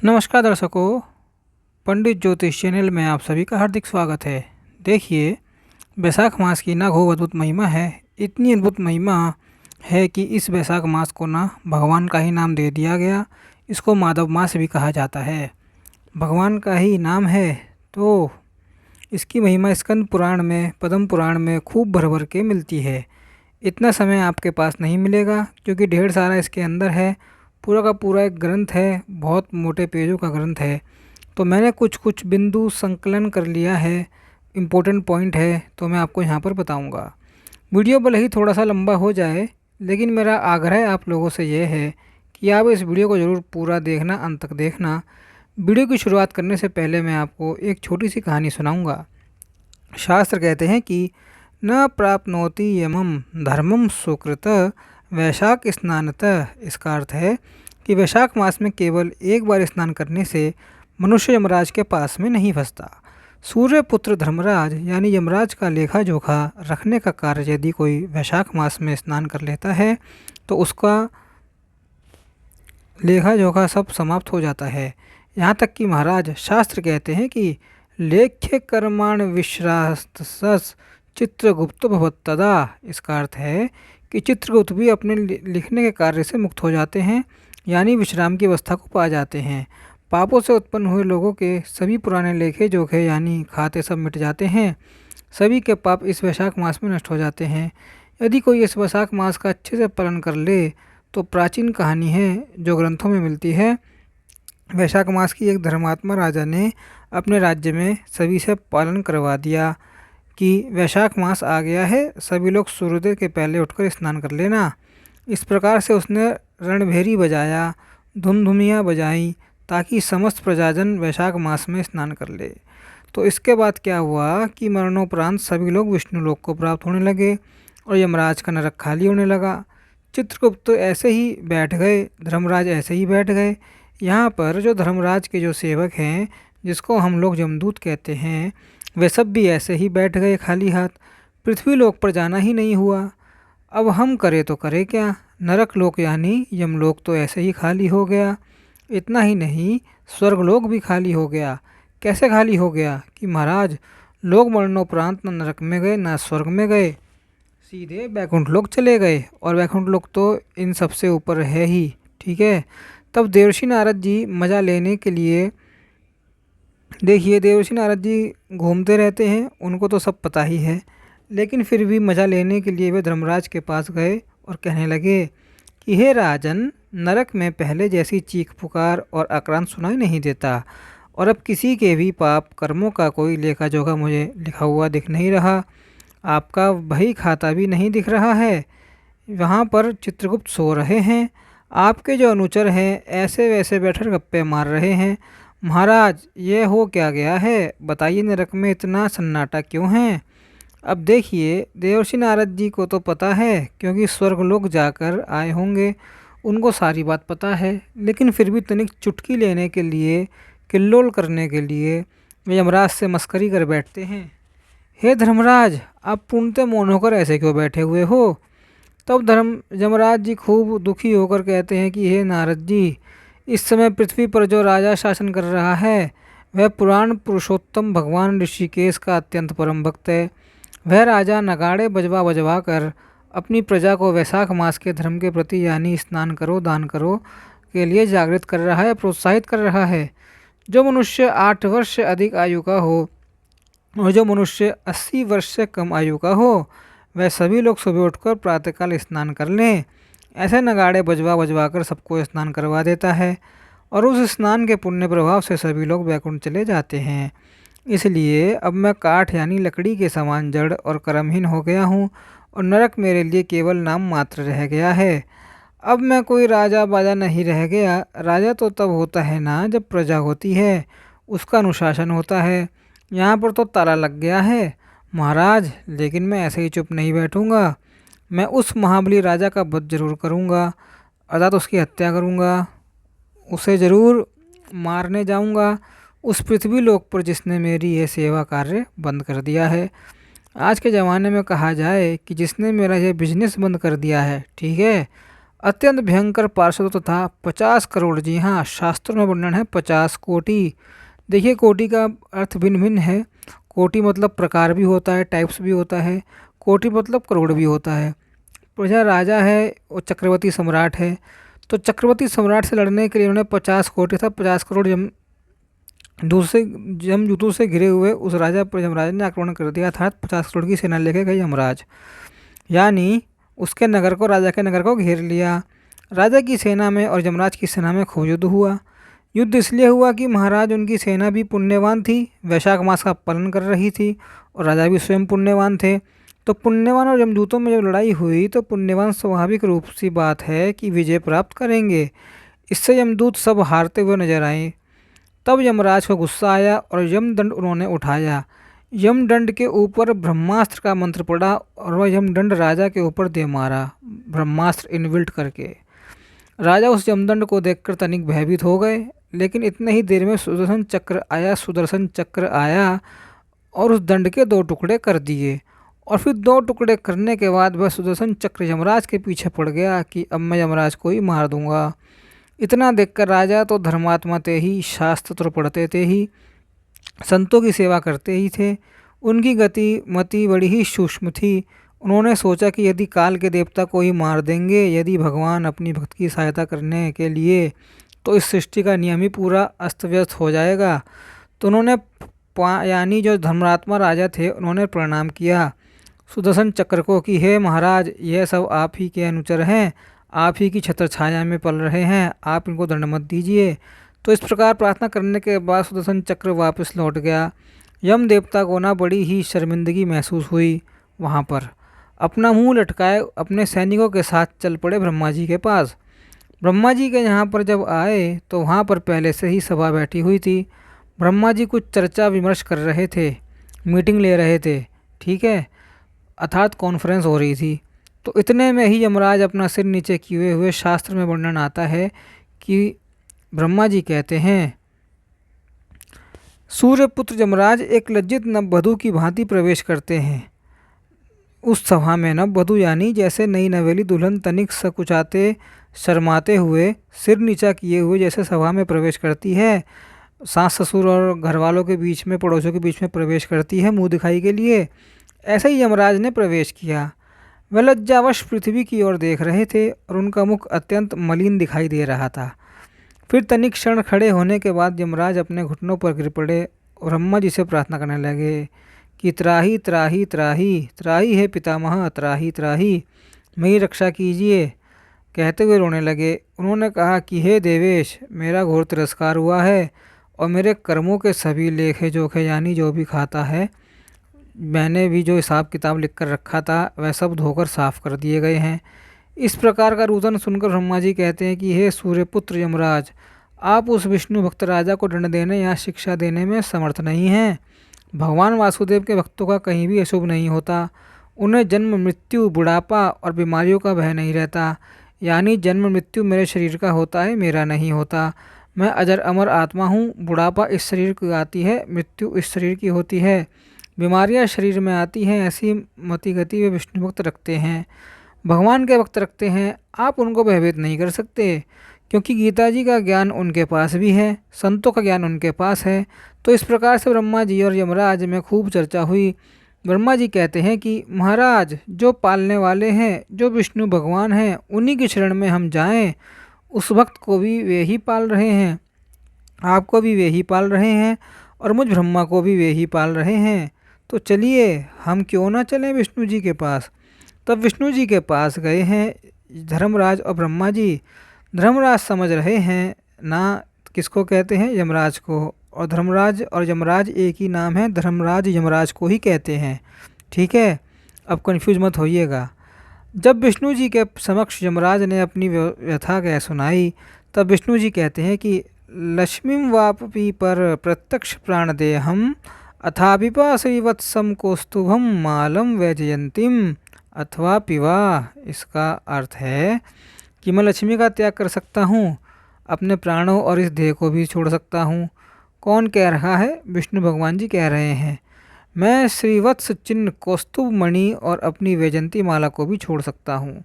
नमस्कार दर्शकों, पंडित ज्योतिष चैनल में आप सभी का हार्दिक स्वागत है। देखिए, वैशाख मास की ना खूब अद्भुत महिमा है। इतनी अद्भुत महिमा है कि इस वैशाख मास को ना भगवान का ही नाम दे दिया गया। इसको माधव मास भी कहा जाता है। भगवान का ही नाम है तो इसकी महिमा स्कंद पुराण में, पद्म पुराण में खूब भर भर के मिलती है। इतना समय आपके पास नहीं मिलेगा क्योंकि ढेर सारा इसके अंदर है। पूरा का पूरा एक ग्रंथ है, बहुत मोटे पेजों का ग्रंथ है। तो मैंने कुछ कुछ बिंदु संकलन कर लिया है, इम्पोर्टेंट पॉइंट है, तो मैं आपको यहाँ पर बताऊँगा। वीडियो भले ही थोड़ा सा लंबा हो जाए, लेकिन मेरा आग्रह आप लोगों से यह है कि आप इस वीडियो को ज़रूर पूरा देखना, अंत तक देखना। वीडियो की शुरुआत करने से पहले मैं आपको एक छोटी सी कहानी सुनाऊँगा। शास्त्र कहते हैं कि न प्राप्नोति यमम धर्मम सुकृत वैशाख स्नानतः। इसका अर्थ है कि वैशाख मास में केवल एक बार स्नान करने से मनुष्य यमराज के पास में नहीं फंसता। सूर्यपुत्र धर्मराज यानी यमराज का लेखा जोखा रखने का कार्य यदि कोई वैशाख मास में स्नान कर लेता है तो उसका लेखा जोखा सब समाप्त हो जाता है। यहाँ तक कि महाराज शास्त्र कहते हैं कि लेख्य कर्माण विश्रास्तस चित्रगुप्त भवत्तदा। इसका अर्थ है कि चित्रगुप्त भी अपने लिखने के कार्य से मुक्त हो जाते हैं, यानी विश्राम की अवस्था को पा जाते हैं। पापों से उत्पन्न हुए लोगों के सभी पुराने लेखे जोखे यानी खाते सब मिट जाते हैं। सभी के पाप इस वैशाख मास में नष्ट हो जाते हैं। यदि कोई इस वैशाख मास का अच्छे से पालन कर ले तो प्राचीन कहानी है जो ग्रंथों में मिलती है। वैशाख मास की एक धर्मात्मा राजा ने अपने राज्य में सभी से पालन करवा दिया कि वैशाख मास आ गया है, सभी लोग सूर्योदय के पहले उठकर स्नान कर लेना। इस प्रकार से उसने रणभेरी बजाया, धुमधुमियाँ बजाई ताकि समस्त प्रजाजन वैशाख मास में स्नान कर ले। तो इसके बाद क्या हुआ कि मरणोपरांत सभी लोग विष्णु लोक को प्राप्त होने लगे और यमराज का नरक खाली होने लगा। चित्रगुप्त तो ऐसे ही बैठ गए, धर्मराज ऐसे ही बैठ गए। यहाँ पर जो धर्मराज के जो सेवक हैं, जिसको हम लोग यमदूत कहते हैं, वे सब भी ऐसे ही बैठ गए खाली हाथ। पृथ्वी लोक पर जाना ही नहीं हुआ। अब हम करें तो करें क्या। नरक लोक यानी यमलोक तो ऐसे ही खाली हो गया। इतना ही नहीं, स्वर्गलोक भी खाली हो गया। कैसे खाली हो गया कि महाराज लोग मरणोपरांत न नरक में गए न स्वर्ग में गए, सीधे बैकुंठ लोक चले गए। और बैकुंठ लोक तो इन सबसे ऊपर है ही, ठीक है। तब देवर्षि नारद जी मज़ा लेने के लिए, देखिए देवर्षि नारद जी घूमते रहते हैं, उनको तो सब पता ही है, लेकिन फिर भी मज़ा लेने के लिए वे धर्मराज के पास गए और कहने लगे कि हे राजन, नरक में पहले जैसी चीख पुकार और आक्रांत सुनाई नहीं देता और अब किसी के भी पाप कर्मों का कोई लेखा जोखा मुझे लिखा हुआ दिख नहीं रहा। आपका बही खाता भी नहीं दिख रहा है। वहाँ पर चित्रगुप्त सो रहे हैं, आपके जो अनुचर हैं ऐसे वैसे बैठकर गप्पे मार रहे हैं। महाराज ये हो क्या गया है, बताइए नरक में इतना सन्नाटा क्यों है। अब देखिए देवर्षि नारद जी को तो पता है क्योंकि स्वर्गलोक जाकर आए होंगे, उनको सारी बात पता है, लेकिन फिर भी तनिक चुटकी लेने के लिए, किल्लोल करने के लिए वे यमराज से मस्करी कर बैठते हैं। हे धर्मराज, आप पूर्णतः मौन होकर ऐसे क्यों बैठे हुए हो। तब यमराज जी खूब दुखी होकर कहते हैं कि हे नारद जी, इस समय पृथ्वी पर जो राजा शासन कर रहा है वह पुराण पुरुषोत्तम भगवान ऋषिकेश का अत्यंत परम भक्त है। वह राजा नगाड़े बजवा बजवा कर अपनी प्रजा को वैशाख मास के धर्म के प्रति यानी स्नान करो दान करो के लिए जागृत कर रहा है, प्रोत्साहित कर रहा है। जो मनुष्य 8 वर्ष से अधिक आयु का हो और जो मनुष्य 80 वर्ष से कम आयु का हो, वह सभी लोग सुबह उठकर प्रातःकाल स्नान कर लें। ऐसे नगाड़े बजवा बजवा कर सबको स्नान करवा देता है और उस स्नान के पुण्य प्रभाव से सभी लोग बैकुंठ चले जाते हैं। इसलिए अब मैं काठ यानी लकड़ी के समान जड़ और कर्महीन हो गया हूँ और नरक मेरे लिए केवल नाम मात्र रह गया है। अब मैं कोई राजा बाजा नहीं रह गया। राजा तो तब होता है ना जब प्रजा होती है, उसका अनुशासन होता है। यहाँ पर तो ताला लग गया है महाराज, लेकिन मैं ऐसे ही चुप नहीं बैठूँगा। मैं उस महाबली राजा का वध जरूर करूँगा, अर्थात उसकी हत्या करूँगा, उसे ज़रूर मारने जाऊँगा उस पृथ्वी लोक पर जिसने मेरी यह सेवा कार्य बंद कर दिया है। आज के ज़माने में कहा जाए कि जिसने मेरा यह बिजनेस बंद कर दिया है, ठीक है, अत्यंत भयंकर पार्षदों तथा 50 करोड़, जी हाँ, शास्त्रों में वर्णन है 50 कोटि। देखिए कोटि का अर्थ भिन्न भिन्न है। कोटि मतलब प्रकार भी होता है, टाइप्स भी होता है। कोटि मतलब करोड़ भी होता है। प्रजा राजा है, वो चक्रवर्ती सम्राट है, तो चक्रवर्ती सम्राट से लड़ने के लिए उन्होंने 50 कोटि था 50 करोड़ दूसरे जमदूतों से घिरे हुए उस राजा पर यमराज ने आक्रमण कर दिया, अर्थात 50 करोड़ की सेना लेके गए यमराज, यानी उसके नगर को, राजा के नगर को घेर लिया। राजा की सेना में और यमराज की सेना में खूब युद्ध हुआ। युद्ध इसलिए हुआ कि महाराज उनकी सेना भी पुण्यवान थी, वैशाख मास का पालन कर रही थी, और राजा भी स्वयं पुण्यवान थे। तो पुण्यवान और यमदूतों में जब लड़ाई हुई तो पुण्यवान स्वाभाविक रूप सी बात है कि विजय प्राप्त करेंगे। इससे यमदूत सब हारते हुए नजर आए। तब यमराज को गुस्सा आया और यमदंड उन्होंने उठाया। यमदंड के ऊपर ब्रह्मास्त्र का मंत्र पड़ा और वह यमदंड राजा के ऊपर दे मारा, ब्रह्मास्त्र इनबिल्ट करके। राजा उस यमदंड को देखकर तनिक भयभीत हो गए, लेकिन इतने ही देर में सुदर्शन चक्र आया और उस दंड के 2 टुकड़े कर दिए। और फिर 2 टुकड़े करने के बाद वह सुदर्शन चक्र यमराज के पीछे पड़ गया कि अब मैं यमराज को ही मार दूंगा। इतना देखकर राजा तो धर्मात्मा थे ही, शास्त्र तो पढ़ते थे ही, संतों की सेवा करते ही थे। उनकी गति मति बड़ी ही सूक्ष्म थी। उन्होंने सोचा कि यदि काल के देवता को ही मार देंगे, यदि भगवान अपनी भक्त की सहायता करने के लिए, तो इस सृष्टि का नियम ही पूरा अस्त व्यस्त हो जाएगा। तो उन्होंने यानी जो धर्मात्मा राजा थे उन्होंने प्रणाम किया सुदर्शन चक्र को कि हे महाराज, यह सब आप ही के अनुचर हैं, आप ही की छत्र छाया में पल रहे हैं, आप इनको दंड मत दीजिए। तो इस प्रकार प्रार्थना करने के बाद सुदर्शन चक्र वापस लौट गया। यम देवता को ना बड़ी ही शर्मिंदगी महसूस हुई। वहाँ पर अपना मुंह लटकाए अपने सैनिकों के साथ चल पड़े ब्रह्मा जी के पास। ब्रह्मा जी के यहाँ पर जब आए तो वहाँ पर पहले से ही सभा बैठी हुई थी। ब्रह्मा जी कुछ चर्चा विमर्श कर रहे थे, मीटिंग ले रहे थे, ठीक है, अर्थात कॉन्फ्रेंस हो रही थी। तो इतने में ही यमराज अपना सिर नीचे किए हुए, शास्त्र में वर्णन आता है कि ब्रह्मा जी कहते हैं, सूर्यपुत्र यमराज एक लज्जित नववधू की भांति प्रवेश करते हैं उस सभा में। नववधू यानी जैसे नई नवेली दुल्हन तनिक सकुचाते शर्माते हुए, सिर नीचा किए हुए जैसे सभा में प्रवेश करती है, सास ससुर और घर वालों के बीच में, पड़ोसियों के बीच में प्रवेश करती है मुंह दिखाई के लिए, ऐसे ही यमराज ने प्रवेश किया। वह लज्जावश पृथ्वी की ओर देख रहे थे और उनका मुख अत्यंत मलिन दिखाई दे रहा था। फिर तनिक क्षण खड़े होने के बाद यमराज अपने घुटनों पर गिर पड़े और ब्रह्मा जी से प्रार्थना करने लगे कि त्राही त्राही त्राही त्राही है पितामह, त्राही त्राही, मेरी रक्षा कीजिए। कहते हुए रोने लगे। उन्होंने कहा कि हे देवेश, मेरा घोर तिरस्कार हुआ है और मेरे कर्मों के सभी लेखे जोखे, यानी जो भी खाता है, मैंने भी जो हिसाब किताब लिख कर रखा था वह सब धोकर साफ कर दिए गए हैं। इस प्रकार का रुदन सुनकर ब्रह्मा जी कहते हैं कि हे सूर्यपुत्र यमराज, आप उस विष्णु भक्त राजा को दंड देने या शिक्षा देने में समर्थ नहीं हैं। भगवान वासुदेव के भक्तों का कहीं भी अशुभ नहीं होता। उन्हें जन्म मृत्यु बुढ़ापा और बीमारियों का भय नहीं रहता, यानी जन्म मृत्यु मेरे शरीर का होता है, मेरा नहीं होता। मैं अजर अमर आत्मा हूँ। बुढ़ापा इस शरीर की आती है, मृत्यु इस शरीर की होती है, बीमारियाँ शरीर में आती हैं, ऐसी मति गति वे विष्णु भक्त रखते हैं, भगवान के भक्त रखते हैं। आप उनको भयभीत नहीं कर सकते, क्योंकि गीता जी का ज्ञान उनके पास भी है, संतों का ज्ञान उनके पास है। तो इस प्रकार से ब्रह्मा जी और यमराज में खूब चर्चा हुई। ब्रह्मा जी कहते हैं कि महाराज, जो पालने वाले हैं, जो विष्णु भगवान हैं, उन्हीं की शरण में हम जाएं। उस भक्त को भी वे ही पाल रहे हैं, आपको भी वे ही पाल रहे हैं, और मुझ ब्रह्मा को भी वे ही पाल रहे हैं। तो चलिए हम क्यों ना चलें विष्णु जी के पास। तब विष्णु जी के पास गए हैं धर्मराज और ब्रह्मा जी। धर्मराज समझ रहे हैं ना किसको कहते हैं, यमराज को, और धर्मराज और यमराज एक ही नाम है, धर्मराज यमराज को ही कहते हैं, ठीक है, अब कंफ्यूज मत होइएगा। जब विष्णु जी के समक्ष यमराज ने अपनी व्यथा कह सुनाई, तब विष्णु जी कहते हैं कि लक्ष्मीं वापी पर प्रत्यक्ष प्राण दे हम, अथा पिपा श्रीवत्सम कौस्तुभम मालम वैजयंतीम, अथवा पिवा। इसका अर्थ है कि मैं लक्ष्मी का त्याग कर सकता हूँ, अपने प्राणों और इस देह को भी छोड़ सकता हूँ। कौन कह रहा है? विष्णु भगवान जी कह रहे हैं। मैं श्रीवत्स चिन्ह कौस्तुभ मणि और अपनी वैजयंती माला को भी छोड़ सकता हूँ।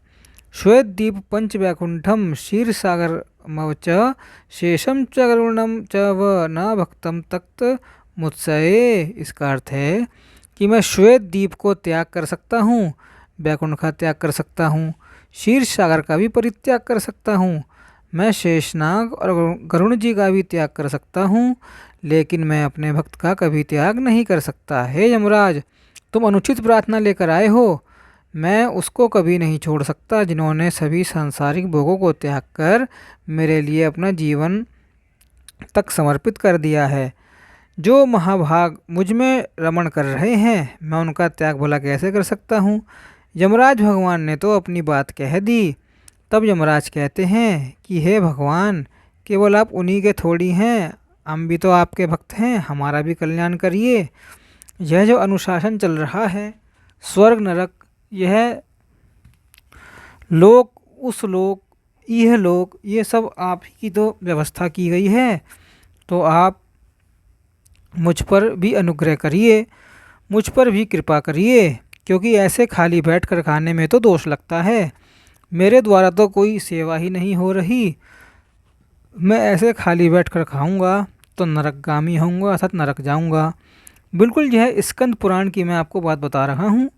श्वेतदीप पंचवैकुंठम क्षीरसागरमवच शेषम च करुणम च व न भक्तम तक्त मुत्सये। इसका अर्थ है कि मैं श्वेत दीप को त्याग कर सकता हूँ, वैकुंठ का त्याग कर सकता हूँ, क्षीर सागर का भी परित्याग कर सकता हूँ, मैं शेषनाग और गरुण जी का भी त्याग कर सकता हूँ, लेकिन मैं अपने भक्त का कभी त्याग नहीं कर सकता। हे यमराज, तुम अनुचित प्रार्थना लेकर आए हो, मैं उसको कभी नहीं छोड़ सकता जिन्होंने सभी सांसारिक भोगों को त्याग कर मेरे लिए अपना जीवन तक समर्पित कर दिया है। जो महाभाग मुझ में रमण कर रहे हैं, मैं उनका त्याग भला कैसे कर सकता हूँ। यमराज भगवान ने तो अपनी बात कह दी। तब यमराज कहते हैं कि हे भगवान, केवल आप उन्हीं के थोड़ी हैं, हम भी तो आपके भक्त हैं, हमारा भी कल्याण करिए। यह जो अनुशासन चल रहा है, स्वर्ग नरक, यह लोक, उस लोक, यह लोक, ये सब आप ही की तो व्यवस्था की गई है। तो आप मुझ पर भी अनुग्रह करिए, मुझ पर भी कृपा करिए, क्योंकि ऐसे खाली बैठकर खाने में तो दोष लगता है। मेरे द्वारा तो कोई सेवा ही नहीं हो रही, मैं ऐसे खाली बैठकर खाऊंगा तो नरकगामी होऊंगा, अर्थात नरक जाऊंगा। बिल्कुल यह स्कंद पुराण की मैं आपको बात बता रहा हूँ।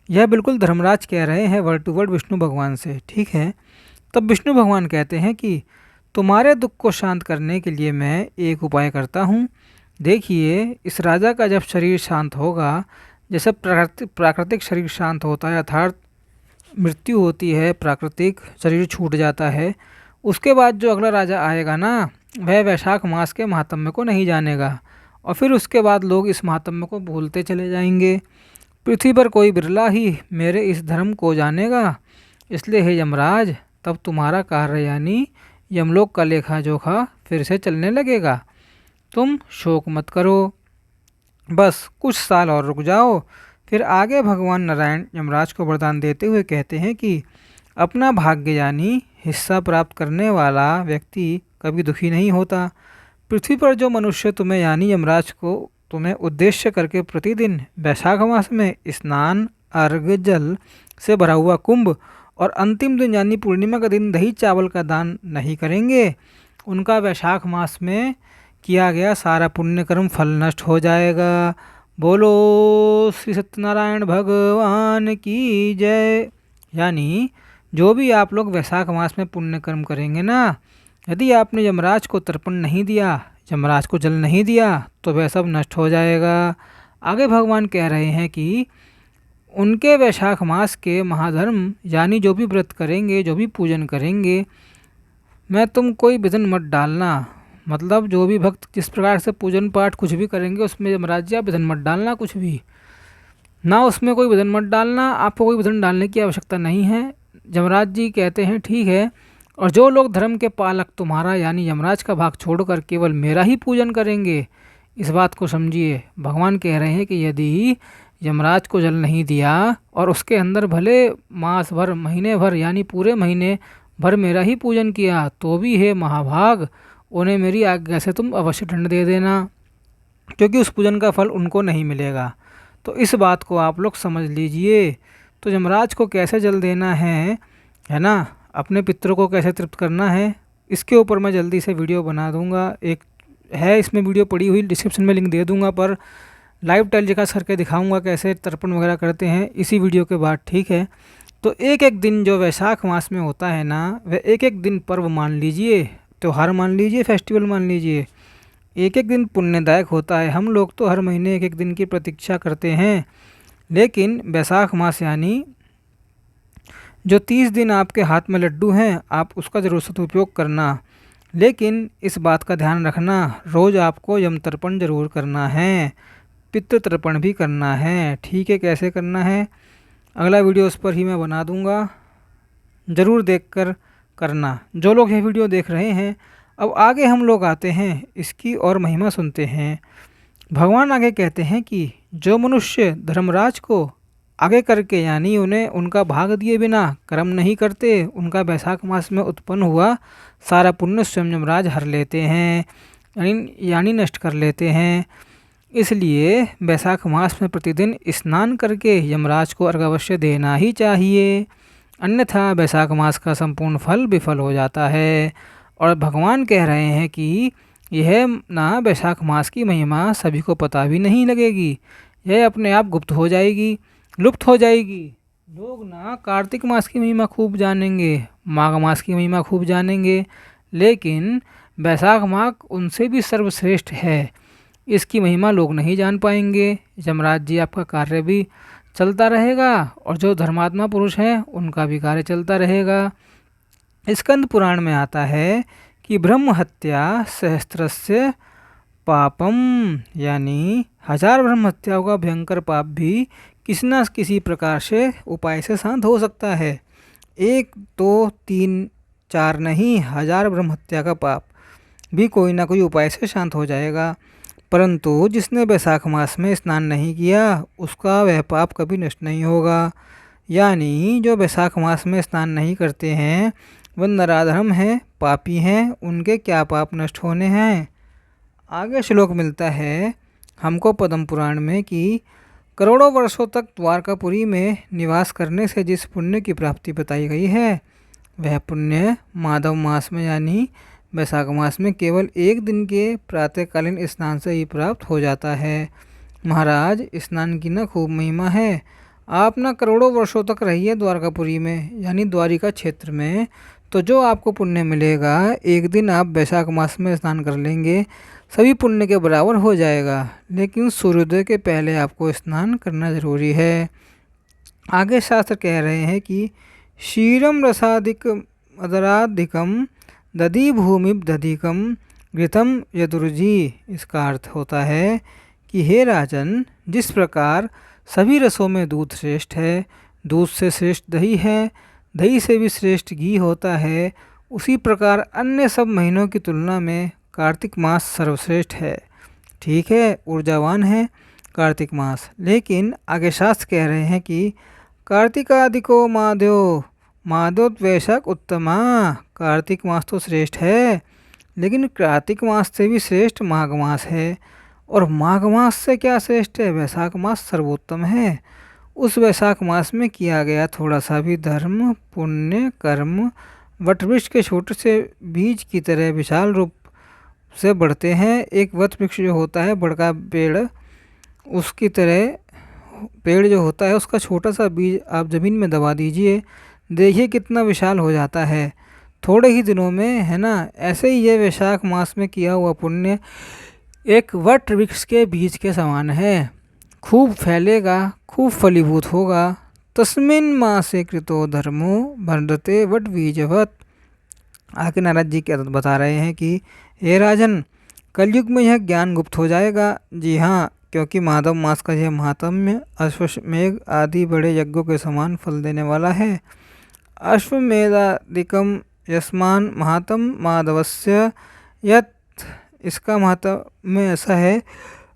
यह बिल्कुल धर्मराज कह रहे हैं वर्ड टू वर्ड विष्णु भगवान से, ठीक है। तब विष्णु भगवान कहते हैं कि तुम्हारे दुख को शांत करने के लिए मैं एक उपाय करता हूँ। देखिए, इस राजा का जब शरीर शांत होगा, जैसे प्राकृतिक शरीर शांत होता है, अर्थात मृत्यु होती है, प्राकृतिक शरीर छूट जाता है, उसके बाद जो अगला राजा आएगा ना, वह वैशाख मास के महात्म्य को नहीं जानेगा, और फिर उसके बाद लोग इस महात्म्य को भूलते चले जाएंगे। पृथ्वी पर कोई बिरला ही मेरे इस धर्म को जानेगा। इसलिए हे यमराज, तब तुम्हारा कार्य यानी यमलोक का लेखा जोखा फिर से चलने लगेगा। तुम शोक मत करो, बस कुछ साल और रुक जाओ। फिर आगे भगवान नारायण यमराज को वरदान देते हुए कहते हैं कि अपना भाग्य यानी हिस्सा प्राप्त करने वाला व्यक्ति कभी दुखी नहीं होता। पृथ्वी पर जो मनुष्य तुम्हें यानी यमराज को तुम्हें उद्देश्य करके प्रतिदिन वैशाख मास में स्नान, अर्घ्य, जल से भरा हुआ कुंभ और अंतिम दिन यानी पूर्णिमा का दिन दही चावल का दान नहीं करेंगे, उनका वैशाख मास में किया गया सारा पुण्य कर्म फल नष्ट हो जाएगा। बोलो श्री सत्यनारायण भगवान की जय। यानी जो भी आप लोग वैशाख मास में पुण्य कर्म करेंगे ना, यदि आपने यमराज को तर्पण नहीं दिया, यमराज को जल नहीं दिया, तो वह सब नष्ट हो जाएगा। आगे भगवान कह रहे हैं कि उनके वैशाख मास के महाधर्म यानी जो भी व्रत करेंगे, जो भी पूजन करेंगे, मैं तुम कोई विघ्न मत डालना। मतलब जो भी भक्त जिस प्रकार से पूजन पाठ कुछ भी करेंगे, उसमें यमराज जी आप विघ्न मत डालना, कुछ भी ना, उसमें कोई विघ्न मत डालना, आपको कोई विघ्न डालने की आवश्यकता नहीं है। यमराज जी कहते हैं ठीक है। और जो लोग धर्म के पालक तुम्हारा यानी यमराज का भाग छोड़कर केवल मेरा ही पूजन करेंगे, इस बात को समझिए। भगवान कह रहे हैं कि यदि यमराज को जल नहीं दिया और उसके अंदर भले मास भर, महीने भर यानी पूरे महीने भर मेरा ही पूजन किया, तो भी हे महाभाग, उन्हें मेरी आज्ञा से तुम अवश्य दंड दे देना, क्योंकि उस पूजन का फल उनको नहीं मिलेगा। तो इस बात को आप लोग समझ लीजिए। तो यमराज को कैसे जल देना है ना, अपने पितरों को कैसे तृप्त करना है, इसके ऊपर मैं जल्दी से वीडियो बना दूंगा। एक है इसमें वीडियो पड़ी हुई, डिस्क्रिप्शन में लिंक दे दूंगा, पर लाइव टेलीकास्ट करके दिखाऊंगा कैसे तर्पण वगैरह करते हैं इसी वीडियो के बाद, ठीक है। तो एक एक दिन जो वैशाख मास में होता है ना, वह एक एक दिन पर्व मान लीजिए, त्यौहार मान लीजिए, फेस्टिवल मान लीजिए, एक एक दिन पुण्यदायक होता है। हम लोग तो हर महीने एक एक दिन की प्रतीक्षा करते हैं, लेकिन वैशाख मास यानी जो 30 दिन आपके हाथ में लड्डू हैं, आप उसका ज़रूर सदुपयोग करना। लेकिन इस बात का ध्यान रखना, रोज़ आपको यम तर्पण जरूर करना है, पितृ तर्पण भी करना है, ठीक है। कैसे करना है अगला वीडियो उस पर ही मैं बना दूंगा, ज़रूर देखकर करना जो लोग ये वीडियो देख रहे हैं। अब आगे हम लोग आते हैं, इसकी और महिमा सुनते हैं। भगवान आगे कहते हैं कि जो मनुष्य धर्मराज को आगे करके यानी उन्हें उनका भाग दिए बिना कर्म नहीं करते, उनका वैशाख मास में उत्पन्न हुआ सारा पुण्य स्वयं यमराज हर लेते हैं, यानी नष्ट कर लेते हैं। इसलिए वैशाख मास में प्रतिदिन स्नान करके यमराज को अर्घ अवश्य देना ही चाहिए। अन्यथा वैशाख मास का संपूर्ण फल विफल हो जाता है। और भगवान कह रहे हैं कि यह ना वैशाख मास की महिमा सभी को पता भी नहीं लगेगी, यह अपने आप गुप्त हो जाएगी, लुप्त हो जाएगी। लोग ना कार्तिक मास की महिमा खूब जानेंगे, माघ मास की महिमा खूब जानेंगे, लेकिन वैशाख मास उनसे भी सर्वश्रेष्ठ है, इसकी महिमा लोग नहीं जान पाएंगे। यमराज जी आपका कार्य भी चलता रहेगा और जो धर्मात्मा पुरुष हैं उनका भी कार्य चलता रहेगा। स्कंद पुराण में आता है कि ब्रह्म हत्या सहस्त्रस्य पापम, यानी 1000 ब्रह्म हत्याओं का भयंकर पाप भी किसी न किसी प्रकार से उपाय से शांत हो सकता है। 1 2 3 4 नहीं, 1000 ब्रह्म हत्या का पाप भी कोई ना कोई उपाय से शांत हो जाएगा। परंतु जिसने वैशाख मास में स्नान नहीं किया उसका वह पाप कभी नष्ट नहीं होगा। यानी जो वैशाख मास में स्नान नहीं करते हैं वह नराधम हैं, पापी हैं, उनके क्या पाप नष्ट होने हैं। आगे श्लोक मिलता है हमको पद्म पुराण में कि करोड़ों वर्षों तक द्वारकापुरी में निवास करने से जिस पुण्य की प्राप्ति बताई गई है वह पुण्य माधव मास में यानी वैशाख मास में केवल 1 दिन के प्रातःकालीन स्नान से ही प्राप्त हो जाता है। महाराज, स्नान की ना खूब महिमा है। आप ना करोड़ों वर्षों तक रहिए द्वारकापुरी में यानी द्वारिका क्षेत्र में, तो जो आपको पुण्य मिलेगा 1 दिन आप वैशाख मास में स्नान कर लेंगे सभी पुण्य के बराबर हो जाएगा। लेकिन सूर्योदय के पहले आपको स्नान करना जरूरी है। आगे शास्त्र कह रहे हैं कि क्षीरम रसादिक अदराधिकम दधी भूमि दधिकम घृतम यदुर्जी। इसका अर्थ होता है कि हे राजन, जिस प्रकार सभी रसों में दूध श्रेष्ठ है, दूध से श्रेष्ठ दही है, दही से भी श्रेष्ठ घी होता है, उसी प्रकार अन्य सब महीनों की तुलना में कार्तिक मास सर्वश्रेष्ठ है। ठीक है, ऊर्जावान है कार्तिक मास। लेकिन आगे शास्त्र कह रहे हैं कि कार्तिकादिको माध्यो माधोद्वैशाख उत्तमा। कार्तिक मास तो श्रेष्ठ है, लेकिन कार्तिक मास से भी श्रेष्ठ माघ मास है, और माघ मास से क्या श्रेष्ठ है, वैशाख मास सर्वोत्तम है। उस वैशाख मास में किया गया थोड़ा सा भी धर्म पुण्य कर्म वटवृक्ष के छोटे से बीज की तरह विशाल रूप से बढ़ते हैं। एक वट वृक्ष जो होता है बड़का पेड़, उसकी तरह पेड़ जो होता है उसका छोटा सा बीज आप ज़मीन में दबा दीजिए, देखिए कितना विशाल हो जाता है थोड़े ही दिनों में, है ना। ऐसे ही ये वैशाख मास में किया हुआ पुण्य एक वट वृक्ष के बीज के समान है, खूब फैलेगा, खूब फलीभूत होगा। तस्मिन् मासे कृतो धर्मो वर्धते वट बीजवत। आगे नारद जी क्या बता रहे हैं कि हे राजन, कलयुग में यह ज्ञान गुप्त हो जाएगा। जी हाँ, क्योंकि माधव मास का यह महात्म्य अश्वमेघ आदि बड़े यज्ञों के समान फल देने वाला है। अश्वमेधादिकम यस्मान महात्म माधवस्य यत्। इसका महात्म्य ऐसा है,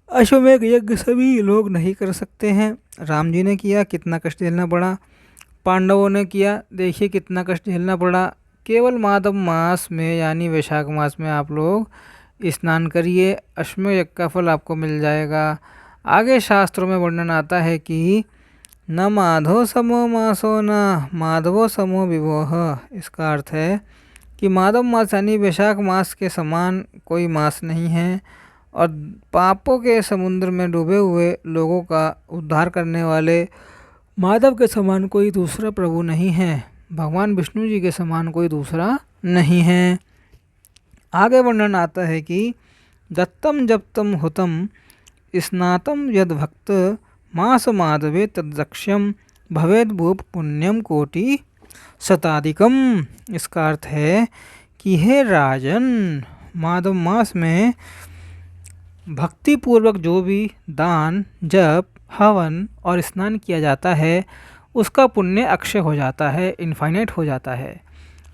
अश्वमेघ यज्ञ सभी लोग नहीं कर सकते हैं। राम जी ने किया, कितना कष्ट झेलना पड़ा, पांडवों ने किया, देखिए कितना कष्ट झेलना पड़ा। केवल माधव मास में यानी वैशाख मास में आप लोग स्नान करिए, अश्वमेध यज्ञ का फल आपको मिल जाएगा। आगे शास्त्रों में वर्णन आता है कि न माधव समो मासो न माधवो समो विभोह। इसका अर्थ है कि माधव मास यानी वैशाख मास के समान कोई मास नहीं है, और पापों के समुद्र में डूबे हुए लोगों का उद्धार करने वाले माधव के समान कोई दूसरा प्रभु नहीं है, भगवान विष्णु जी के समान कोई दूसरा नहीं है। आगे वर्णन आता है कि दत्तम जप्तम हुतम स्नातम यद भक्त मास माधवे तद्रक्ष्यम भवेद भूप पुण्यम कोटि शताधिकम। इसका अर्थ है कि हे राजन, माधव मास में भक्ति पूर्वक जो भी दान जप हवन और स्नान किया जाता है उसका पुण्य अक्षय हो जाता है, इनफाइनाइट हो जाता है।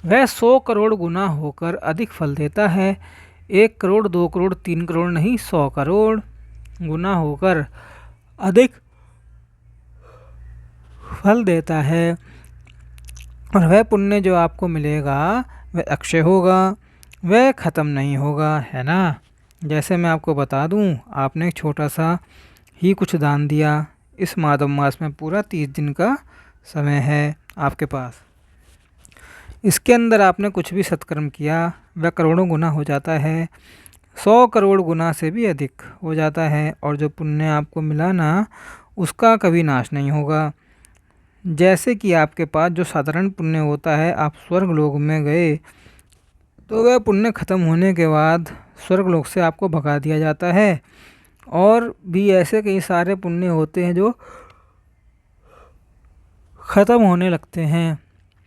वह 100 करोड़ गुना होकर अधिक फल देता है। 1 करोड़ 2 करोड़ 3 करोड़ नहीं, 100 करोड़ गुना होकर अधिक फल देता है, और वह पुण्य जो आपको मिलेगा वह अक्षय होगा, वह ख़त्म नहीं होगा, है ना। जैसे मैं आपको बता दूं, आपने एक छोटा सा ही कुछ दान दिया, इस माधव मास में पूरा 30 दिन का समय है आपके पास। इसके अंदर आपने कुछ भी सत्कर्म किया वह करोड़ों गुना हो जाता है, 100 करोड़ गुना से भी अधिक हो जाता है। और जो पुण्य आपको मिला ना, उसका कभी नाश नहीं होगा। जैसे कि आपके पास जो साधारण पुण्य होता है, आप स्वर्ग लोक में गए तो वह पुण्य खत्म होने के बाद स्वर्ग लोक से आपको भगा दिया जाता है। और भी ऐसे कई सारे पुण्य होते हैं जो ख़त्म होने लगते हैं,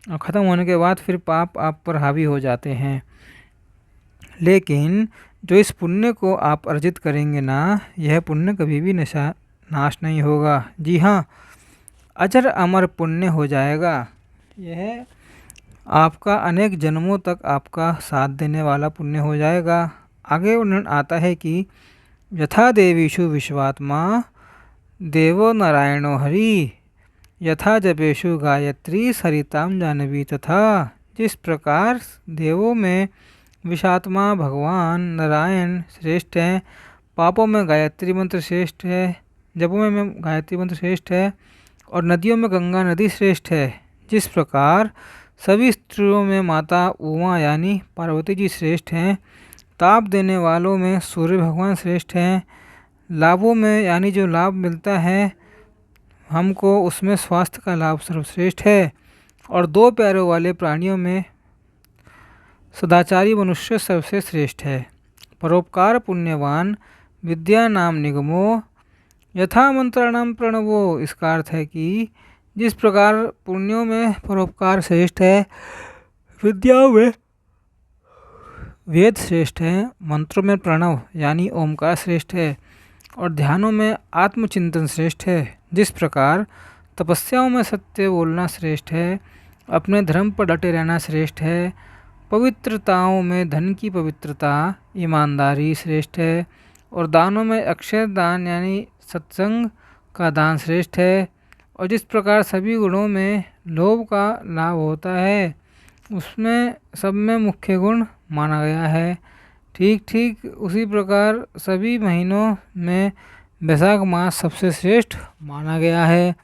और ख़त्म होने के बाद फिर पाप आप पर हावी हो जाते हैं। लेकिन जो इस पुण्य को आप अर्जित करेंगे ना, यह पुण्य कभी भी नाश नहीं होगा। जी हाँ, अजर अमर पुण्य हो जाएगा। यह आपका अनेक जन्मों तक आपका साथ देने वाला पुण्य हो जाएगा। आगे वर्णन आता है कि यथा देवीषु विश्वात्मा देवो नारायणो हरि, यथा जपेषु गायत्री सरिताम जानवी तथा। जिस प्रकार देवों में विषात्मा भगवान नारायण श्रेष्ठ हैं, पापों में गायत्री मंत्र श्रेष्ठ है, जपों में गायत्री मंत्र श्रेष्ठ है, और नदियों में गंगा नदी श्रेष्ठ है। जिस प्रकार सभी स्त्रियों में माता उमा यानी पार्वती जी श्रेष्ठ हैं, ताप देने वालों में सूर्य भगवान श्रेष्ठ हैं, लाभों में यानी जो लाभ मिलता है हमको, उसमें स्वास्थ्य का लाभ सर्वश्रेष्ठ है, और दो पैरों वाले प्राणियों में सदाचारी मनुष्य सबसे श्रेष्ठ है। परोपकार पुण्यवान विद्या नाम निगमो यथा मंत्राणाम प्रणवो। इसका अर्थ है कि जिस प्रकार पुण्यों में परोपकार श्रेष्ठ है, विद्याओं में वेद श्रेष्ठ है, मंत्रों में प्रणव यानी ओमकार श्रेष्ठ है, और ध्यानों में आत्मचिंतन श्रेष्ठ है। जिस प्रकार तपस्याओं में सत्य बोलना श्रेष्ठ है, अपने धर्म पर डटे रहना श्रेष्ठ है, पवित्रताओं में धन की पवित्रता ईमानदारी श्रेष्ठ है, और दानों में अक्षय दान यानी सत्संग का दान श्रेष्ठ है, और जिस प्रकार सभी गुणों में लोभ का लाभ होता है, उसमें सब में मुख्य गुण माना गया है। ठीक ठीक उसी प्रकार सभी महीनों में वैशाख मास सबसे श्रेष्ठ माना गया है।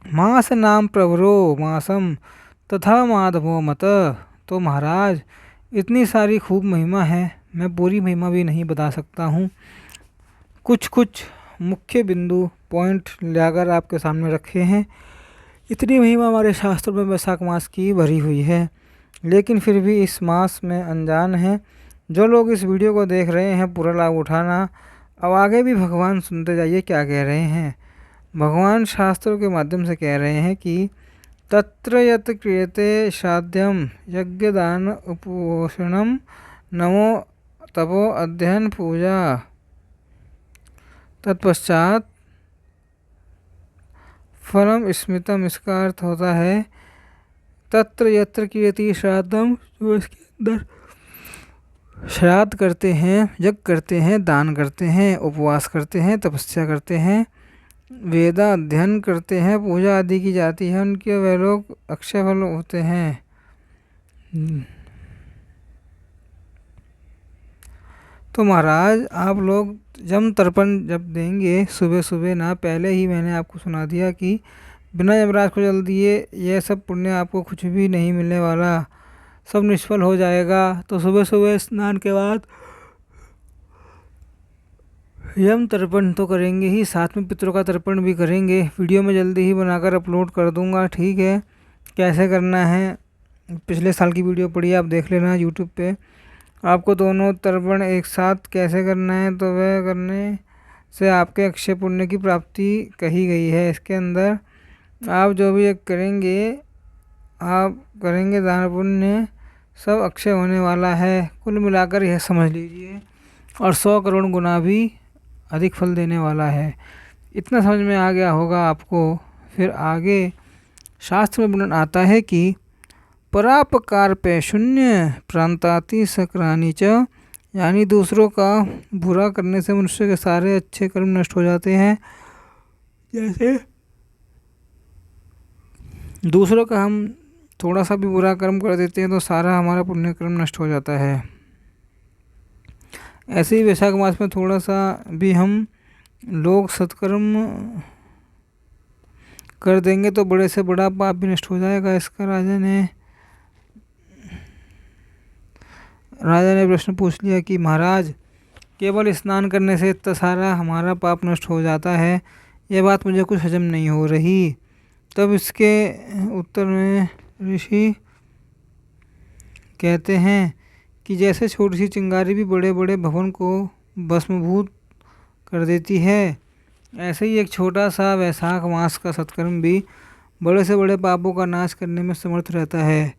मास नाम प्रवरो मासम तथा माधवो मत। तो महाराज इतनी सारी खूब महिमा है, मैं पूरी महिमा भी नहीं बता सकता हूँ। कुछ कुछ मुख्य बिंदु पॉइंट लाकर आपके सामने रखे हैं। इतनी महिमा हमारे शास्त्रों में वैशाख मास की भरी हुई है, लेकिन फिर भी इस मास में अनजान हैं। जो लोग इस वीडियो को देख रहे हैं, पूरा लाभ उठाना। अब आगे भी भगवान सुनते जाइए क्या कह रहे हैं। भगवान शास्त्रों के माध्यम से कह रहे हैं कि तत्र यत् क्रियते श्राद्धम यज्ञदान उपोषणम नमो तपो अध्ययन पूजा तत्पश्चात फलम स्मितम। इसका अर्थ होता है तत्र यत्र क्रियति श्राद्धम, जो इसके अंदर श्राद्ध करते हैं, यज्ञ करते हैं, दान करते हैं, उपवास करते हैं, तपस्या करते हैं, वेदा अध्ययन करते हैं, पूजा आदि की जाती है, उनके वे लोग अक्षय फल होते हैं। तो महाराज आप लोग जम तर्पण जब देंगे सुबह सुबह ना, पहले ही मैंने आपको सुना दिया कि बिना यमराज को जल दिए यह सब पुण्य आपको कुछ भी नहीं मिलने वाला, सब निष्फल हो जाएगा। तो सुबह सुबह स्नान के बाद यम तर्पण तो करेंगे ही, साथ में पितरों का तर्पण भी करेंगे। वीडियो में जल्दी ही बनाकर अपलोड कर दूंगा, ठीक है। कैसे करना है पिछले साल की वीडियो पड़ी आप देख लेना यूट्यूब पे। आपको दोनों तर्पण एक साथ कैसे करना है, तो वह करने से आपके अक्षय पुण्य की प्राप्ति कही गई है। इसके अंदर आप जो भी एक करेंगे, आप करेंगे दान पुण्य, सब अक्षय होने वाला है। कुल मिलाकर यह समझ लीजिए, और 100 करोड़ गुना भी अधिक फल देने वाला है। इतना समझ में आ गया होगा आपको। फिर आगे शास्त्र में वर्णन आता है कि परापकार पे शून्य प्रांताति सक्रानी च, यानी दूसरों का बुरा करने से मनुष्य के सारे अच्छे कर्म नष्ट हो जाते हैं। जैसे दूसरों का हम थोड़ा सा भी बुरा कर्म कर देते हैं तो सारा हमारा पुण्य कर्म नष्ट हो जाता है। ऐसे ही वैशाख मास में थोड़ा सा भी हम लोग सत्कर्म कर देंगे तो बड़े से बड़ा पाप भी नष्ट हो जाएगा। इसका राजा ने राजा ने प्रश्न पूछ लिया कि महाराज, केवल स्नान करने से इतना सारा हमारा पाप नष्ट हो जाता है, यह बात मुझे कुछ हजम नहीं हो रही। तब इसके उत्तर में ऋषि कहते हैं कि जैसे छोटी सी चिंगारी भी बड़े बड़े भवन को भस्मभूत कर देती है, ऐसे ही एक छोटा सा वैशाख मास का सत्कर्म भी बड़े से बड़े पापों का नाश करने में समर्थ रहता है।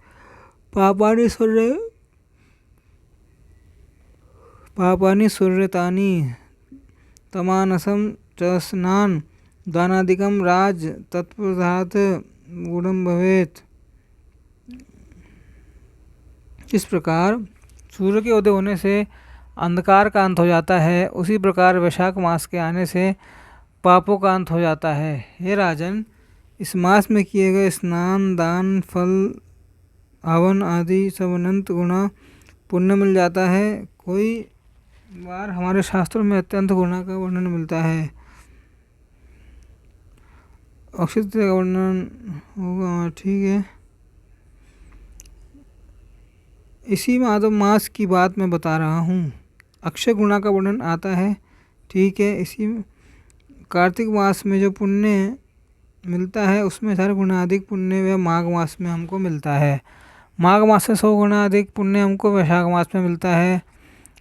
पापानि सूर्यतानि तमानसम च स्नान दानादिकम राज तत्पदार्थ गुणम भवेत। इस प्रकार सूर्य के उदय होने से अंधकार का अंत हो जाता है, उसी प्रकार वैशाख मास के आने से पापों का अंत हो जाता है। हे राजन, इस मास में किए गए स्नान, दान, फल, हवन आदि सब अनंत गुना पुण्य मिल जाता है। कोई बार हमारे शास्त्रों में अत्यंत गुणा का वर्णन मिलता है, अक्षय तृतीया का वर्णन होगा, ठीक है। इसी माधव मास की बात मैं बता रहा हूँ, अक्षय गुणा का वर्णन आता है, ठीक है। इसी कार्तिक मास में जो पुण्य मिलता है उसमें 1000 गुना अधिक पुण्य वह माघ मास में हमको मिलता है। माघ मास से 100 गुना अधिक पुण्य हमको वैशाख मास में मिलता है।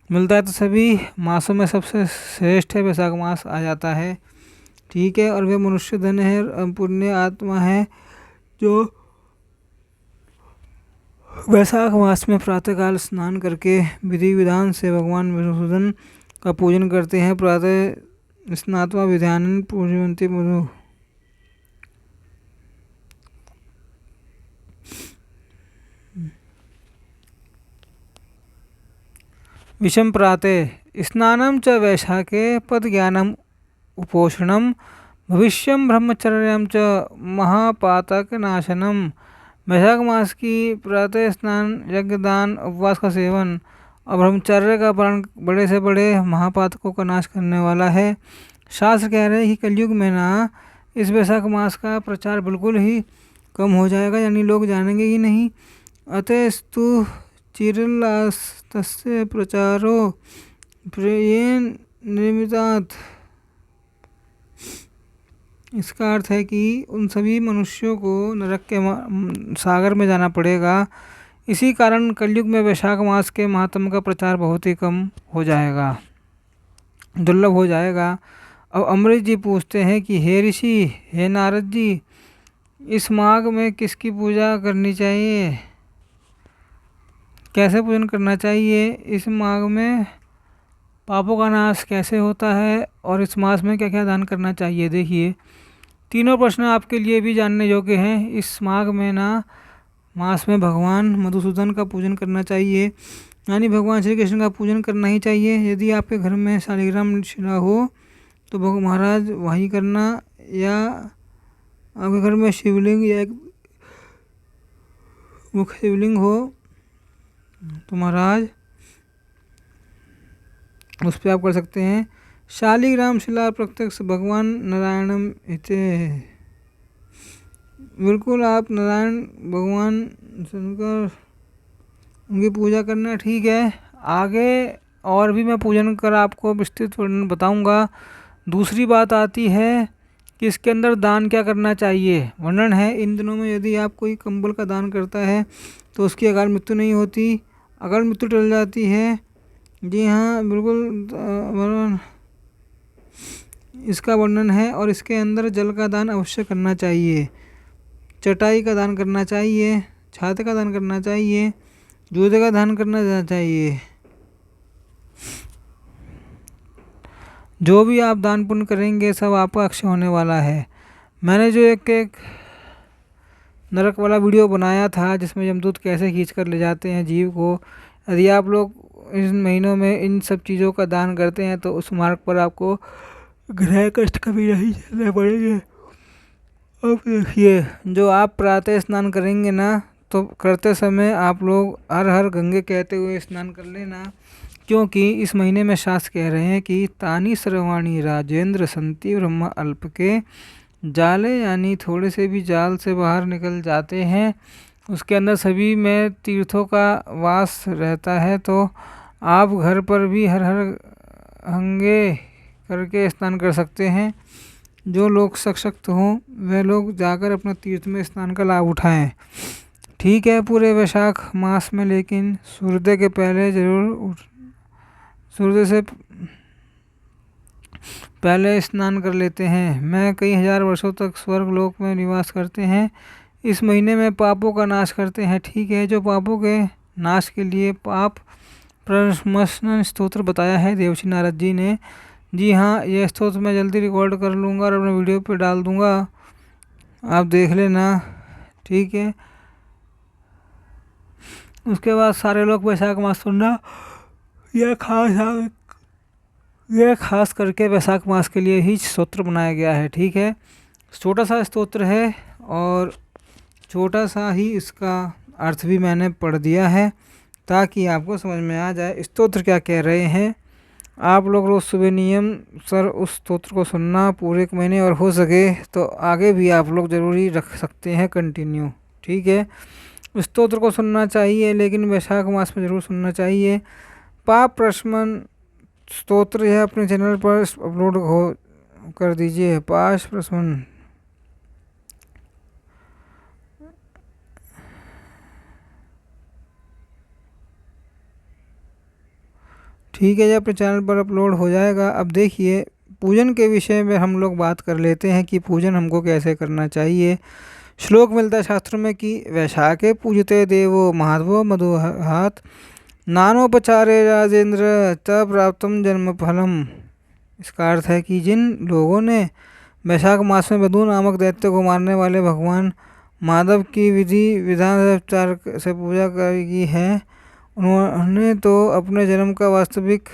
तो सभी मासों में सबसे श्रेष्ठ है वैशाख मास आ जाता है, ठीक है। और वह मनुष्य धन है, पुण्य आत्मा है, जो वैशाख मास में प्रातःकाल स्नान करके विधि विधान से भगवान मधुसूदन का पूजन करते हैं। प्रातः स्नात्वा विधान पूजवंती मधु। विषम प्राते स्नानं च वैशाखे पदज्ञानम उपोषणम भविष्यम ब्रह्मचर्यम च महापातक नाशनम। वैशाख मास की प्रातः स्नान, यज्ञ, दान, उपवास का सेवन और ब्रह्मचर्य का पालन बड़े से बड़े महापातकों का नाश करने वाला है। शास्त्र कह रहे हैं कि कलयुग में ना इस वैशाख मास का प्रचार बिल्कुल ही कम हो जाएगा, यानी लोग जानेंगे ही नहीं। अतस्तु चिरलास्तस्य प्रचारो प्रियेन निर्मितात्। इसका अर्थ है कि उन सभी मनुष्यों को नरक के सागर में जाना पड़ेगा। इसी कारण कलयुग में वैशाख मास के महात्म का प्रचार बहुत ही कम हो जाएगा, दुर्लभ हो जाएगा। अब अमरीश जी पूछते हैं कि हे ऋषि, हे नारद जी, इस माघ में किसकी पूजा करनी चाहिए, कैसे पूजन करना चाहिए, इस माघ में पापों का नाश कैसे होता है और इस मास में क्या क्या दान करना चाहिए। देखिए, तीनों प्रश्न आपके लिए भी जानने योग्य हैं। इस माघ में ना मास में भगवान मधुसूदन का पूजन करना चाहिए, यानी भगवान श्री कृष्ण का पूजन करना ही चाहिए। यदि आपके घर में शालिग्राम शिला हो तो महाराज वही करना, या आपके घर में शिवलिंग या एक मुख्य शिवलिंग हो तो महाराज उस पर आप कर सकते हैं। शालिग्राम शिला प्रत्यक्ष भगवान नारायणम इते। बिल्कुल आप नारायण भगवान शंकर उनकी पूजा करना, ठीक है। आगे और भी मैं पूजन कर आपको विस्तृत वर्णन बताऊंगा। दूसरी बात आती है कि इसके अंदर दान क्या करना चाहिए। वर्णन है, इन दिनों में यदि आप कोई कंबल का दान करता है तो उसकी अकाल मृत्यु नहीं होती, अकाल मृत्यु टल जाती है। जी हाँ, बिल्कुल इसका वर्णन है। और इसके अंदर जल का दान अवश्य करना चाहिए, चटाई का दान करना चाहिए, छाते का दान करना चाहिए, जूते का दान करना चाहिए। जो भी आप दान पुण्य करेंगे सब आपका अक्षय होने वाला है। मैंने जो एक नरक वाला वीडियो बनाया था जिसमें यमदूत कैसे खींच कर ले जाते हैं जीव को, यदि आप लोग इन महीनों में इन सब चीज़ों का दान करते हैं तो उस मार्ग पर आपको ग्रह कष्ट कभी नहीं झेलने पड़ेंगे। अब देखिए, जो आप प्रातः स्नान करेंगे ना, तो करते समय आप लोग हर हर गंगे कहते हुए स्नान कर लेना, क्योंकि इस महीने में शास्त्र कह रहे हैं कि तानी सर्वाणी राजेंद्र संति ब्रह्म अल्प के जाले, यानी थोड़े से भी जाल से बाहर निकल जाते हैं उसके अंदर सभी में तीर्थों का वास रहता है। तो आप घर पर भी हर हर हंगे करके स्नान कर सकते हैं। जो लोग सशक्त हों वे लोग जाकर अपना तीर्थ में स्नान का लाभ उठाएं। ठीक है, पूरे वैशाख मास में लेकिन सूर्योदय के पहले सूर्योदय से पहले स्नान कर लेते हैं। मैं कई हजार वर्षों तक स्वर्ग लोक में निवास करते हैं। इस महीने में पापों का नाश करते हैं। ठीक है, जो पापों के नाश के लिए पाप प्रशमन स्तोत्र बताया है देवर्षि नारद जी ने। जी हाँ, यह स्तोत्र मैं जल्दी रिकॉर्ड कर लूँगा और अपने वीडियो पे डाल दूँगा, आप देख लेना। ठीक है, उसके बाद सारे लोग वैशाख मास सुनना। यह खास करके वैशाख मास के लिए ही स्तोत्र बनाया गया है। ठीक है, छोटा सा स्तोत्र है और छोटा सा ही इसका अर्थ भी मैंने पढ़ दिया है ताकि आपको समझ में आ जाए स्तोत्र क्या कह रहे हैं। आप लोग रोज़ सुबह नियम सर उस स्तोत्र को सुनना पूरे एक महीने, और हो सके तो आगे भी आप लोग ज़रूरी रख सकते हैं कंटिन्यू। ठीक है, स्तोत्र को सुनना चाहिए लेकिन वैशाख मास में ज़रूर सुनना चाहिए। पाप प्रशमन स्तोत्र यह अपने चैनल पर अपलोड हो कर दीजिए। पाप प्रशमन ठीक है, ये अपने चैनल पर अपलोड हो जाएगा। अब देखिए, पूजन के विषय में हम लोग बात कर लेते हैं कि पूजन हमको कैसे करना चाहिए। श्लोक मिलता है शास्त्र में कि वैशाखे पूजते देवो महाधवो मधुहात नानोपचारे राजेंद्र त प्राप्तम जन्म फलम। इसका अर्थ है कि जिन लोगों ने वैशाख मास में मधु नामक दैत्य को मारने वाले भगवान माधव की विधि विधान से उपचार से पूजा की है, उन्होंने तो अपने जन्म का वास्तविक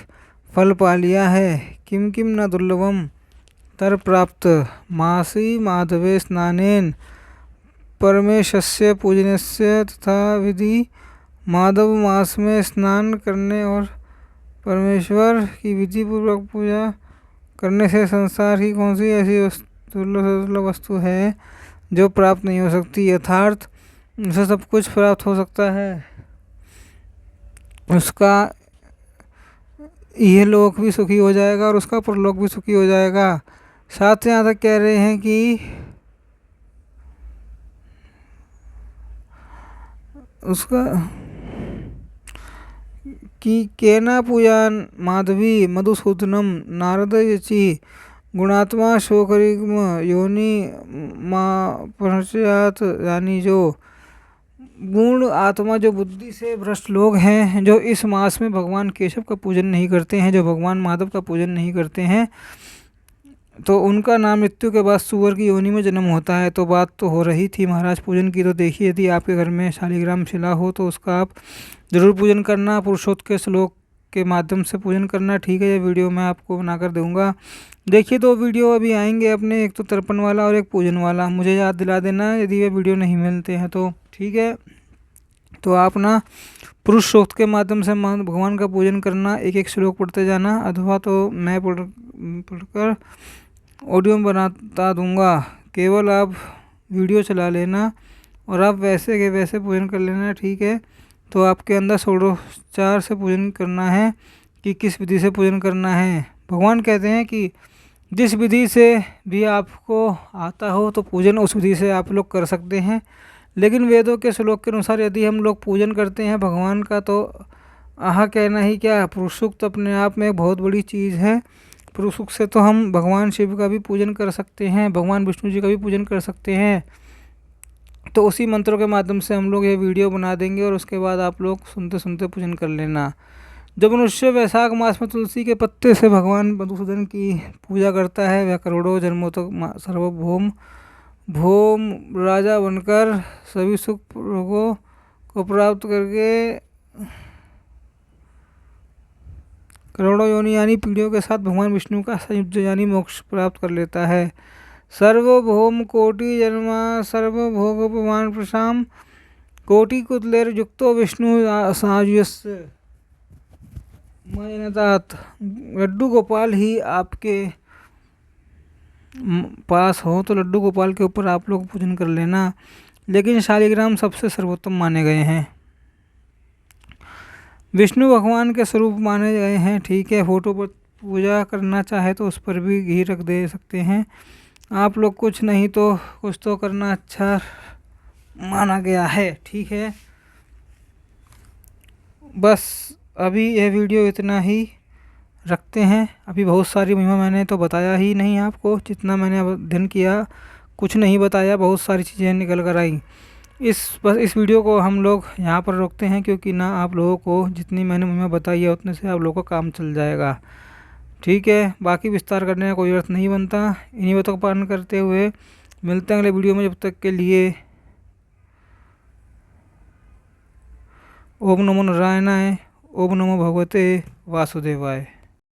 फल पा लिया है। किम किम न दुर्लभम तर प्राप्त मासी माधवे स्नानेन परमेशस्य पूजनस्य तथा विधि। माधव मास में स्नान करने और परमेश्वर की विधि पूर्वक पूजा करने से संसार की कौन सी ऐसी दुर्लभ वस्तु है जो प्राप्त नहीं हो सकती। यथार्थ उसे सब कुछ प्राप्त हो सकता है, उसका यह लोक भी सुखी हो जाएगा और उसका परलोक भी सुखी हो जाएगा। साथ यहाँ तक कह रहे हैं कि उसका केना पूजान माधवी मधुसूदनम नारद यचि गुणात्मा शोकरिग्म योनि माँ पश्चात। यानी जो गुण आत्मा, जो बुद्धि से भ्रष्ट लोग हैं, जो इस मास में भगवान केशव का पूजन नहीं करते हैं, जो भगवान माधव का पूजन नहीं करते हैं, तो उनका नाम मृत्यु के बाद सुअर की योनि में जन्म होता है। तो बात तो हो रही थी महाराज पूजन की, तो देखिए यदि आपके घर में शालिग्राम शिला हो तो उसका आप ज़रूर पूजन करना, पुरुषोत्त के श्लोक के माध्यम से पूजन करना। ठीक है, ये वीडियो मैं आपको बनाकर दूंगा। देखिए, दो वीडियो अभी आएंगे अपने, एक तो तर्पण वाला और एक पूजन वाला। मुझे याद दिला देना यदि ये वीडियो नहीं मिलते हैं तो। ठीक है, तो आप ना पुरुष सूक्त के माध्यम से भगवान का पूजन करना, एक एक श्लोक पढ़ते जाना, अथवा तो मैं पढ़कर ऑडियो में बनाता दूंगा। केवल आप वीडियो चला लेना और आप वैसे के वैसे पूजन कर लेना। ठीक है, तो आपके अंदर षोडशोपचार से पूजन करना है कि किस विधि से पूजन करना है। भगवान कहते हैं कि जिस विधि से भी आपको आता हो तो पूजन उस विधि से आप लोग कर सकते हैं। लेकिन वेदों के श्लोक के अनुसार यदि हम लोग पूजन करते हैं भगवान का, तो आहा कहना ही क्या, पुरुष सूक्त अपने आप में एक बहुत बड़ी चीज़ है। पुरुष सूक्त से तो हम भगवान शिव का भी पूजन कर सकते हैं, भगवान विष्णु जी का भी पूजन कर सकते हैं। तो उसी मंत्रों के माध्यम से हम लोग ये वीडियो बना देंगे और उसके बाद आप लोग सुनते सुनते पूजन कर लेना। जब मनुष्य वैशाख मास में तुलसी के पत्ते से भगवान मधुसूदन की पूजा करता है, वह करोड़ों जन्मों तक सार्वभौम भौम राजा बनकर सभी सुख भोगों को प्राप्त करके करोड़ों योनि यानी पीढ़ियों के साथ भगवान विष्णु का संयुक्त यानी मोक्ष प्राप्त कर लेता है। सर्वभौम कोटि जन्मा सर्वभोगोपमान प्रशाम कोटि कुतलेर युक्तो विष्णु साजुयस्य मयनतात। लड्डू गोपाल ही आपके पास हो तो लड्डू गोपाल के ऊपर आप लोग पूजन कर लेना। लेकिन शालिग्राम सबसे सर्वोत्तम माने गए हैं। विष्णु भगवान के स्वरूप माने गए हैं। ठीक है, फोटो पर पूजा करना चाहे तो उस पर भी घी रख दे सकते हैं आप लोग, कुछ नहीं तो कुछ तो करना अच्छा माना गया है। ठीक है, बस अभी यह वीडियो इतना ही रखते हैं। अभी बहुत सारी महिमा मैंने तो बताया ही नहीं आपको, जितना मैंने अध्ययन किया कुछ नहीं बताया, बहुत सारी चीज़ें निकल कर आई। बस इस वीडियो को हम लोग यहाँ पर रोकते हैं, क्योंकि ना आप लोगों को जितनी मैंने महिमा बताई है उतने से आप लोगों का काम चल जाएगा। ठीक है, बाकी विस्तार करने का कोई अर्थ नहीं बनता। इन्हीं बातों का पालन करते हुए मिलते हैं अगले वीडियो में। जब तक के लिए ओम नमो नारायणाय, ओम नमो भगवते वासुदेवाय।